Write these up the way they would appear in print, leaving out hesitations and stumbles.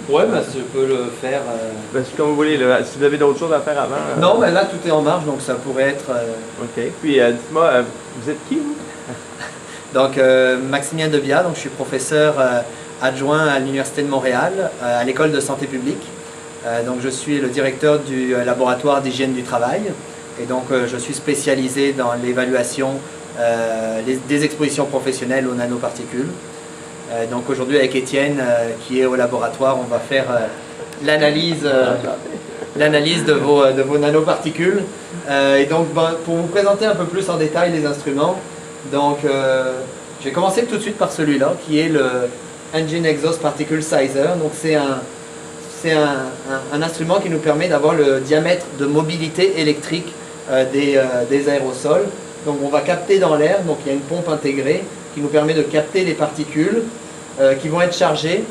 Ouais, mais je peux le faire. C'est comme vous voulez, là. Si vous avez d'autres choses à faire avant. Non, mais là, tout est en marche, donc ça pourrait être. OK. Puis, dites-moi, vous êtes qui, vous? Donc, Maximien Devia, donc je suis professeur adjoint à l'Université de Montréal, à l'École de santé publique. Donc, je suis le directeur du laboratoire d'hygiène du travail. Et donc, je suis spécialisé dans l'évaluation des expositions professionnelles aux nanoparticules. Donc, aujourd'hui, avec Étienne, qui est au laboratoire, on va faire l'analyse de vos nanoparticules. Et donc, pour vous présenter un peu plus en détail les instruments, donc, je vais commencer tout de suite par celui-là, qui est le Engine Exhaust Particle Sizer. Donc, c'est un instrument qui nous permet d'avoir le diamètre de mobilité électrique des aérosols. Donc, on va capter dans l'air, donc il y a une pompe intégrée qui nous permet de capter les particules qui vont être chargées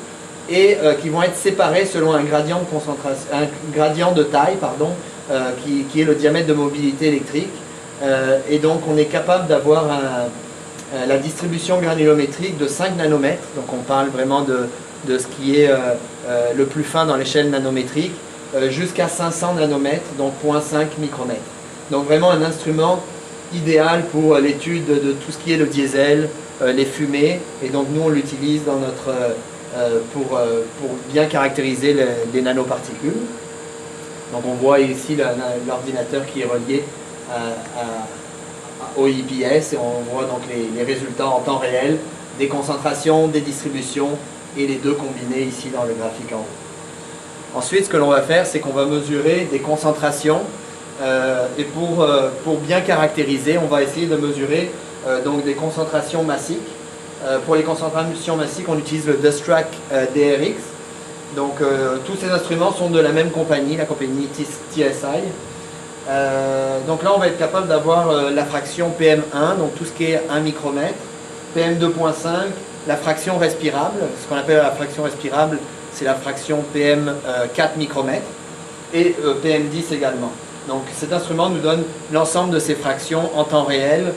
et qui vont être séparées selon un gradient de concentration, un gradient de taille, pardon, qui est le diamètre de mobilité électrique. Et donc on est capable d'avoir la distribution granulométrique de 5 nanomètres, donc on parle vraiment de ce qui est le plus fin dans l'échelle nanométrique, jusqu'à 500 nanomètres, donc 0,5 micromètres. Donc vraiment un instrument idéal pour l'étude de tout ce qui est le diesel, les fumées, et donc nous on l'utilise dans pour bien caractériser les nanoparticules. Donc on voit ici l'ordinateur qui est relié au IPS et on voit donc les résultats en temps réel des concentrations, des distributions et les deux combinés ici dans le graphique en haut. Ensuite, ce que l'on va faire, c'est qu'on va mesurer des concentrations et pour bien caractériser, on va essayer de mesurer donc des concentrations massiques. Pour les concentrations massiques, on utilise le Dustrak DRX. Donc tous ces instruments sont de la même compagnie, la compagnie TSI. Donc là, on va être capable d'avoir la fraction PM1, donc tout ce qui est 1 micromètre, PM2.5, la fraction respirable, ce qu'on appelle la fraction respirable, c'est la fraction PM4 micromètres, et PM10 également. Donc cet instrument nous donne l'ensemble de ces fractions en temps réel,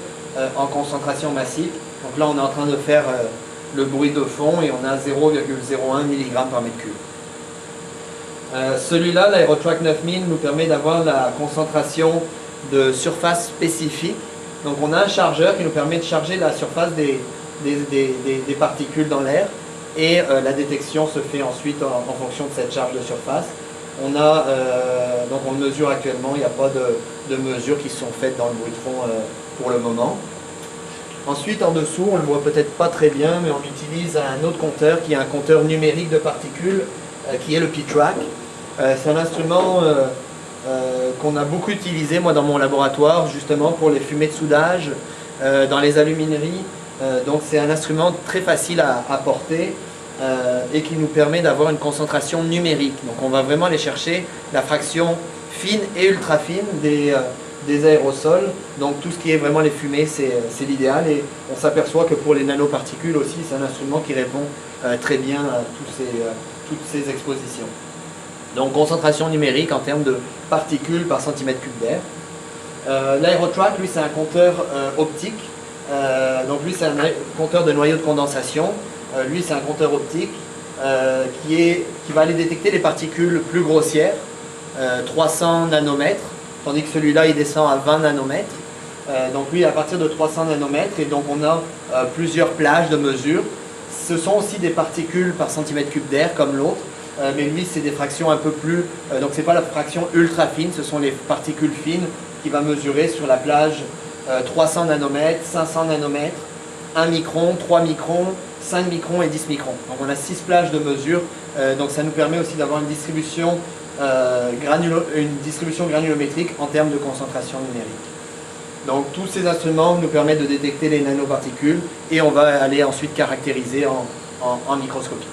en concentration massique. Donc là, on est en train de faire le bruit de fond et on a 0,01 mg par mètre cube. Celui-là, l'Aerotrack 9000, nous permet d'avoir la concentration de surface spécifique. Donc on a un chargeur qui nous permet de charger la surface des particules dans l'air et la détection se fait ensuite en fonction de cette charge de surface. Donc on mesure actuellement, il n'y a pas de mesures qui sont faites dans le bruit de fond pour le moment. Ensuite, en dessous, on ne le voit peut-être pas très bien, mais on utilise un autre compteur qui est un compteur numérique de particules qui est le P-Track. C'est un instrument qu'on a beaucoup utilisé, moi, dans mon laboratoire, justement pour les fumées de soudage, dans les alumineries. Donc, c'est un instrument très facile à porter et qui nous permet d'avoir une concentration numérique. Donc, on va vraiment aller chercher la fraction fine et ultra fine des aérosols. Donc, tout ce qui est vraiment les fumées, c'est l'idéal. Et on s'aperçoit que pour les nanoparticules aussi, c'est un instrument qui répond très bien à toutes ces expositions. Donc concentration numérique en termes de particules par centimètre cube d'air. L'Aerotrack, lui, c'est un compteur optique. Donc lui, c'est un compteur de noyau de condensation. Lui, c'est un compteur optique qui va aller détecter les particules plus grossières, 300 nanomètres, tandis que celui-là, il descend à 20 nanomètres. Donc lui, à partir de 300 nanomètres, et donc on a plusieurs plages de mesure. Ce sont aussi des particules par centimètre cube d'air comme l'autre. Mais lui, c'est des fractions un peu plus... donc, ce n'est pas la fraction ultra fine, ce sont les particules fines qui va mesurer sur la plage 300 nanomètres, 500 nanomètres, 1 micron, 3 microns, 5 microns et 10 microns. Donc, on a 6 plages de mesure. Donc, ça nous permet aussi d'avoir une distribution granulométrique en termes de concentration numérique. Donc, tous ces instruments nous permettent de détecter les nanoparticules et on va aller ensuite caractériser en microscopie.